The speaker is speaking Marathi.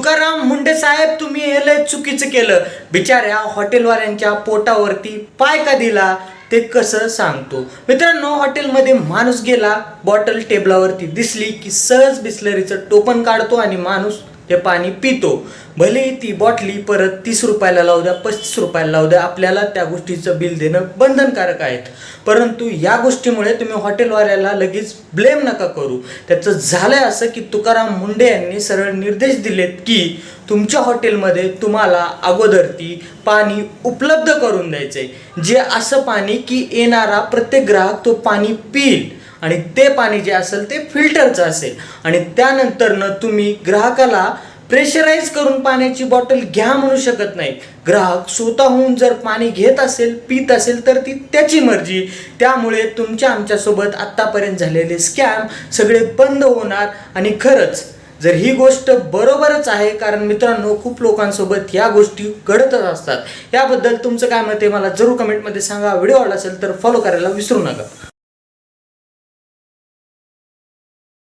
तुकाराम मुंडे साहेब, तुम्ही हे लय चुकीचं केलं. बिचाऱ्या हॉटेलवाल्यांच्या पोटावरती पाय का दिला ते कसं सांगतो. मित्रांनो, हॉटेलमध्ये माणूस गेला, बॉटल टेबलावरती दिसली की सहज बिस्लरीचं टोपण काढतो आणि माणूस ते पाणी पितो. भले ती बॉटली परत 30 रुपयाला लावू द्या, 35 रुपयाला लावू द्या, आपल्याला त्या गोष्टीचं बिल देणं बंधनकारक आहे. परंतु या गोष्टीमुळे तुम्ही हॉटेलवाल्याला लगेच ब्लेम नका करू. त्याचं झालंय असं की तुकाराम मुंडे यांनी सरळ निर्देश दिलेत की तुमच्या हॉटेलमध्ये तुम्हाला अगोदर ती पाणी उपलब्ध करून द्यायचंय, जे असं पाणी की येणारा प्रत्येक ग्राहक तो पाणी पिईल आणि ते पाणी जे असेल ते फिल्टरचं असेल. आणि त्यानंतरनं तुम्ही ग्राहकाला प्रेशराईज करून पाण्याची बॉटल घ्या म्हणू शकत नाही. ग्राहक स्वतःहून जर पाणी घेत असेल, पित असेल तर ती त्याची मर्जी. त्यामुळे तुमच्या आमच्यासोबत आत्तापर्यंत झालेले स्कॅम सगळे बंद होणार. आणि खरंच जर ही गोष्ट बरोबरच आहे, कारण मित्रांनो खूप लोकांसोबत या गोष्टी घडतच असतात. याबद्दल तुमचं काय मत आहे मला जरूर कमेंटमध्ये सांगा. व्हिडिओ आवडला असेल तर फॉलो करायला विसरू नका.